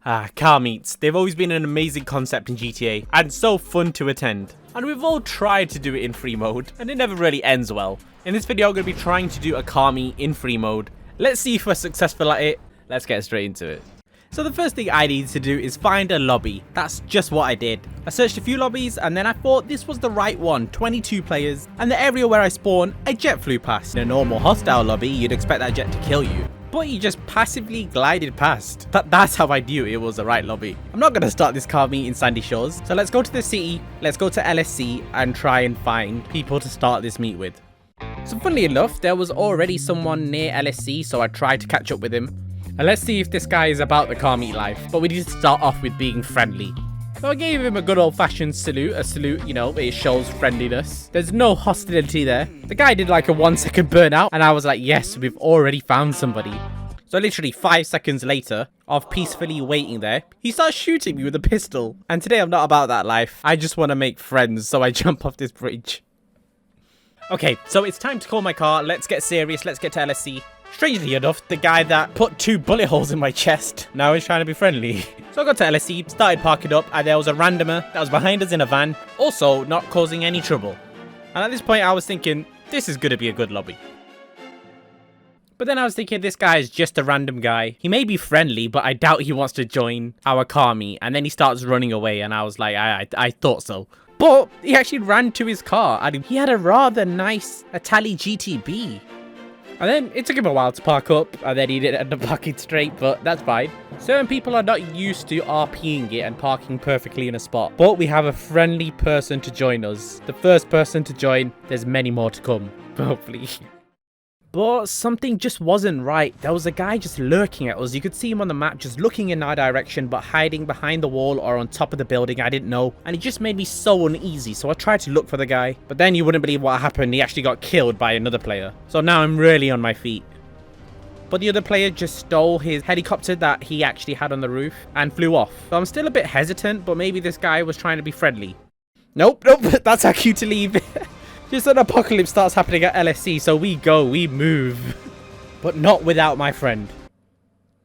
Car meets. They've always been an amazing concept in GTA and so fun to attend. And we've all tried to do it in free mode and it never really ends well. In this video, I'm going to be trying to do a car meet in free mode. Let's see if we're successful at it. Let's get straight into it. So the first thing I needed to do is find a lobby. That's just what I did. I searched a few lobbies and then I thought this was the right one. 22 players, and the area where I spawned, a jet flew past. In a normal hostile lobby, you'd expect that jet to kill you, but he just passively glided past. That's how I knew it was the right lobby. I'm not going to start this car meet in Sandy Shores, so let's go to the city, let's go to LSC and try and find people to start this meet with. So funnily enough, there was already someone near LSC, so I tried to catch up with him. And let's see if this guy is about the car meet life, but we need to start off with being friendly. So I gave him a good old-fashioned salute, a salute, you know, it shows friendliness. There's no hostility there. The guy did like a 1-second burnout, and I was like, yes, we've already found somebody. So literally 5 seconds later of peacefully waiting there, he starts shooting me with a pistol. And today I'm not about that life. I just want to make friends, so I jump off this bridge. Okay, so it's time to call my car. Let's get serious. Let's get to LSC. Strangely enough, the guy that put 2 bullet holes in my chest now is trying to be friendly. So I got to LSC, started parking up, and there was a randomer that was behind us in a van, also not causing any trouble. And at this point, I was thinking, this is going to be a good lobby. But then I was thinking, this guy is just a random guy. He may be friendly, but I doubt he wants to join our car meet. And then he starts running away, and I was like, I thought so. But he actually ran to his car, and he had a rather nice Itali GTB. And then it took him a while to park up, and then he didn't end up parking straight, but that's fine. Certain people are not used to RPing it and parking perfectly in a spot. But we have a friendly person to join us. The first person to join, there's many more to come, hopefully. But something just wasn't right. There was a guy just lurking at us. You could see him on the map just looking in our direction, but hiding behind the wall or on top of the building. I didn't know. And it just made me so uneasy. So I tried to look for the guy. But then you wouldn't believe what happened. He actually got killed by another player. So now I'm really on my feet. But the other player just stole his helicopter that he actually had on the roof and flew off. So I'm still a bit hesitant, but maybe this guy was trying to be friendly. Nope. That's our cue to leave. Just an apocalypse starts happening at LSC, so we go, we move. But not without my friend.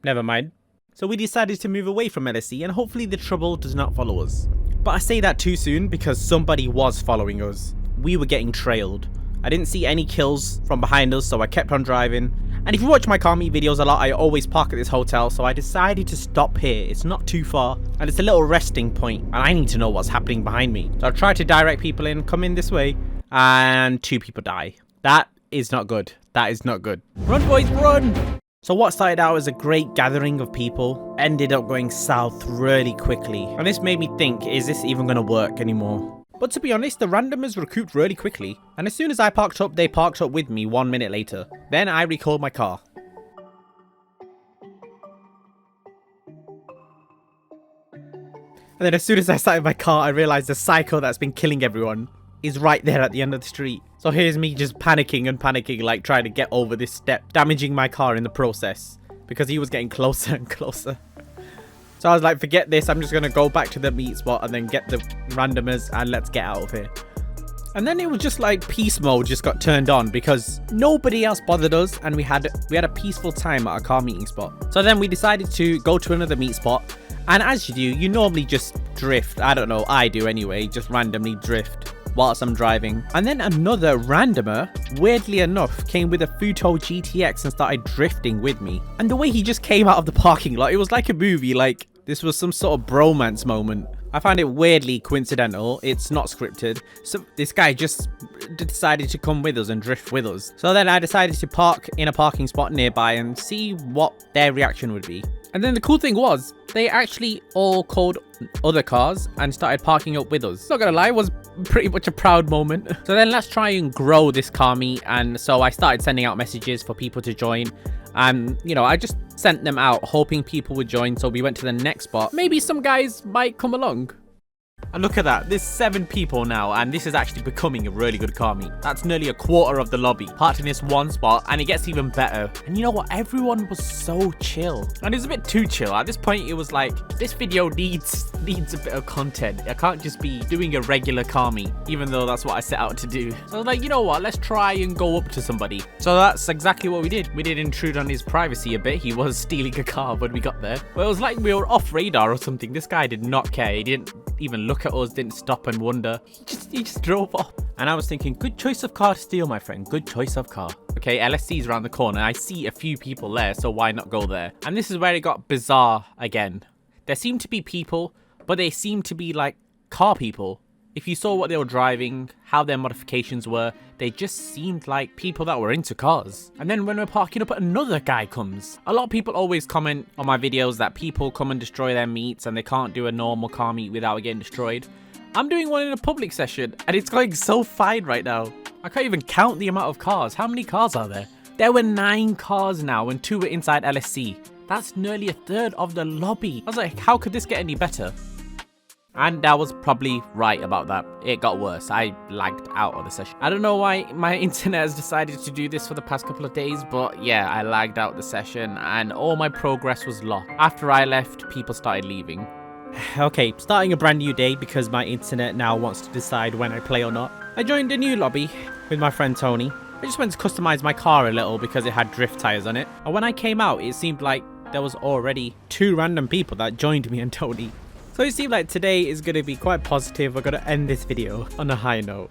Never mind. So we decided to move away from LSC and hopefully the trouble does not follow us. But I say that too soon because somebody was following us. We were getting trailed. I didn't see any kills from behind us, so I kept on driving. And if you watch my car meet videos a lot, I always park at this hotel, so I decided to stop here. It's not too far, and it's a little resting point, and I need to know what's happening behind me. So I tried to direct people in, come in this way. And 2 people die. That is not good. That is not good. Run, boys, run! So what started out as a great gathering of people ended up going south really quickly. And this made me think, is this even going to work anymore? But to be honest, the randomers recouped really quickly. And as soon as I parked up, they parked up with me 1 minute later. Then I recalled my car. And then as soon as I started my car, I realized the psycho that's been killing everyone is right there at the end of the street. So here's me just panicking, like trying to get over this step, damaging my car in the process because he was getting closer and closer. So I was like, forget this, I'm just gonna go back to the meet spot and then get the randomers and let's get out of here. And then it was just like peace mode just got turned on because nobody else bothered us and we had a peaceful time at our car meeting spot. So then we decided to go to another meet spot, and as you do, you normally just drift. I don't know, I do anyway, just randomly drift whilst I'm driving. And then another randomer, weirdly enough, came with a Futo GTX and started drifting with me. And the way he just came out of the parking lot, it was like a movie, like this was some sort of bromance moment. I find it weirdly coincidental. It's not scripted. So this guy just decided to come with us and drift with us. So then I decided to park in a parking spot nearby and see what their reaction would be. And then the cool thing was, they actually all called other cars and started parking up with us. Not gonna lie, it was pretty much a proud moment. So then let's try and grow this car meet. And so I started sending out messages for people to join. And, you know, I just sent them out hoping people would join. So we went to the next spot. Maybe some guys might come along. And look at that, there's 7 people now, and this is actually becoming a really good car meet. That's nearly a quarter of the lobby, parked in this one spot, and it gets even better. And you know what, everyone was so chill. And it was a bit too chill. At this point, it was like, this video needs a bit of content. I can't just be doing a regular car meet, even though that's what I set out to do. So I was like, you know what, let's try and go up to somebody. So that's exactly what we did. We did intrude on his privacy a bit. He was stealing a car when we got there. Well, it was like we were off radar or something. This guy did not care. He didn't even look at us, didn't stop and wonder. He just drove off. And I was thinking, good choice of car to steal, my friend. Good choice of car. Okay, LSC is around the corner. I see a few people there, so why not go there? And this is where it got bizarre again. There seemed to be people, but they seemed to be like car people. If you saw what they were driving, how their modifications were, they just seemed like people that were into cars. And then when we're parking up, another guy comes. A lot of people always comment on my videos that people come and destroy their meets and they can't do a normal car meet without getting destroyed. I'm doing one in a public session and it's going so fine right now. I can't even count the amount of cars. How many cars are there? There were 9 cars now and 2 were inside LSC. That's nearly a third of the lobby. I was like, how could this get any better? And I was probably right about that. It got worse. I lagged out of the session. I don't know why my internet has decided to do this for the past couple of days, but yeah, I lagged out the session and all my progress was locked. After I left, people started leaving. Okay, starting a brand new day because my internet now wants to decide when I play or not. I joined a new lobby with my friend Tony. I just went to customize my car a little because it had drift tires on it. And when I came out, it seemed like there was already 2 random people that joined me and Tony. So it seemed like today is going to be quite positive. We're going to end this video on a high note.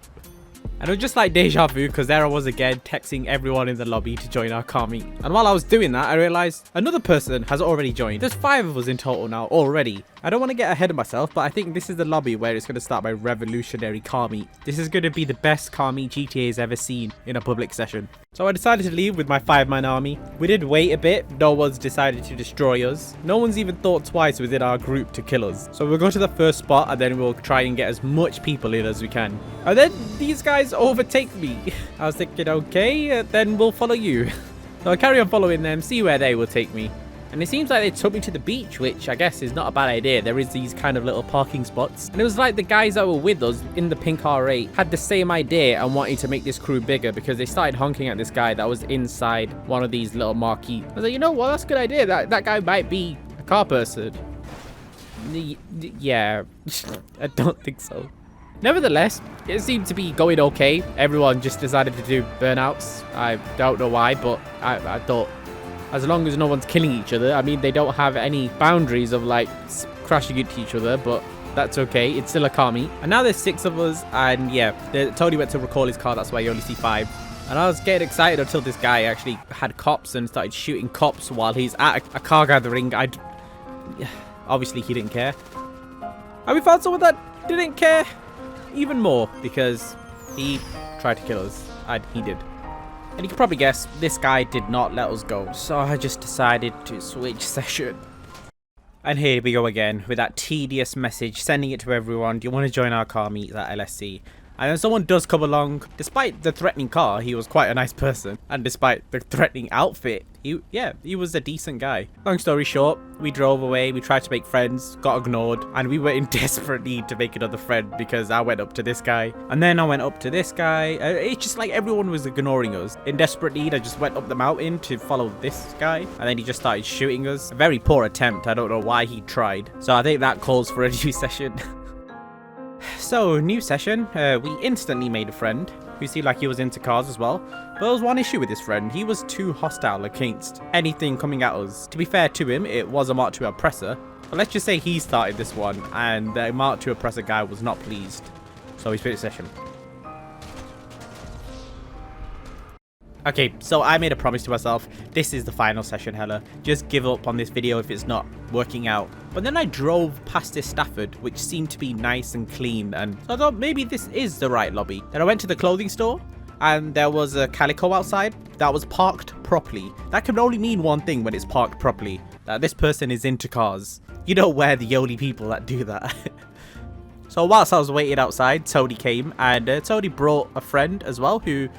And it was just like deja vu because there I was again texting everyone in the lobby to join our car meet. And while I was doing that, I realized another person has already joined. There's 5 of us in total now already. I don't want to get ahead of myself, but I think this is the lobby where it's going to start my revolutionary car meet. This is going to be the best car meet GTA has ever seen in a public session. So I decided to leave with my 5-man army. We did wait a bit. No one's decided to destroy us. No one's even thought twice within our group to kill us. So we'll go to the first spot and then we'll try and get as much people in as we can. And then these guys overtake me. I was thinking, okay, then we'll follow you. So I carry on following them, see where they will take me. And it seems like they took me to the beach, which I guess is not a bad idea. There is these kind of little parking spots. And it was like the guys that were with us in the pink R8 had the same idea and wanted to make this crew bigger because they started honking at this guy that was inside one of these little marquee. I was like, you know what, that's a good idea. That guy might be a car person. Yeah, I don't think so. Nevertheless, it seemed to be going okay. Everyone just decided to do burnouts. I don't know why, but I thought, as long as no one's killing each other. I mean, they don't have any boundaries of like crashing into each other, but that's okay. It's still a car meet. And now there's 6 of us, and yeah, Tony went to recall his car. That's why you only see 5. And I was getting excited until this guy actually had cops and started shooting cops while he's at a car gathering. Obviously, he didn't care. And we found someone that didn't care even more because he tried to kill us, and he did. And you can probably guess, this guy did not let us go. So I just decided to switch session. And here we go again with that tedious message, sending it to everyone. Do you want to join our car meet at LSC? And then someone does come along. Despite the threatening car, he was quite a nice person. And despite the threatening outfit, he was a decent guy. Long story short, we drove away. We tried to make friends, got ignored. And we were in desperate need to make another friend because I went up to this guy. And then I went up to this guy. It's just like everyone was ignoring us. In desperate need, I just went up the mountain to follow this guy. And then he just started shooting us. A very poor attempt. I don't know why he tried. So I think that calls for a new session. So, new session, we instantly made a friend who seemed like he was into cars as well. But there was one issue with this friend. He was too hostile against anything coming at us. To be fair to him, it was a Mark II oppressor. But let's just say he started this one and the Mark II oppressor guy was not pleased. So he split the session. Okay, so I made a promise to myself. This is the final session, Hella. Just give up on this video if it's not working out. But then I drove past this Stafford, which seemed to be nice and clean. And so I thought maybe this is the right lobby. Then I went to the clothing store and there was a Calico outside that was parked properly. That can only mean one thing when it's parked properly. That this person is into cars. You know, we're the only people that do that. So whilst I was waiting outside, Tony came. And Tony brought a friend as well who...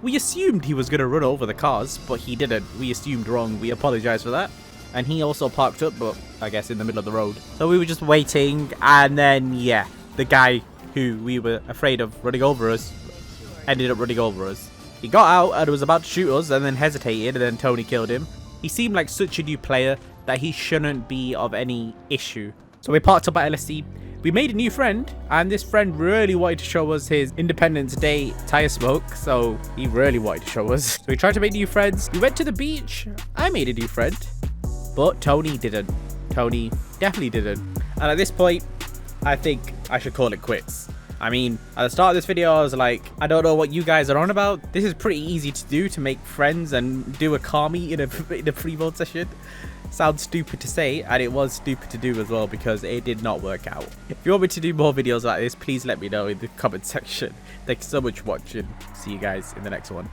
we assumed he was going to run over the cars, but he didn't. We assumed wrong. We apologize for that. And he also parked up, but I guess in the middle of the road. So we were just waiting, and then, yeah, the guy who we were afraid of running over us ended up running over us. He got out and was about to shoot us and then hesitated, and then Tony killed him. He seemed like such a new player that he shouldn't be of any issue. So we parked up at LSC. We made a new friend, and this friend really wanted to show us his Independence Day tire smoke, so he really wanted to show us. So we tried to make new friends. We went to the beach. I made a new friend, but Tony didn't. Tony definitely didn't. And at this point, I think I should call it quits. I mean, at the start of this video, I was like, I don't know what you guys are on about. This is pretty easy to do, to make friends and do a Kami in a free mode session. Sounds stupid to say, and it was stupid to do as well because it did not work out. If you want me to do more videos like this, please let me know in the comment section. Thanks so much for watching. See you guys in the next one.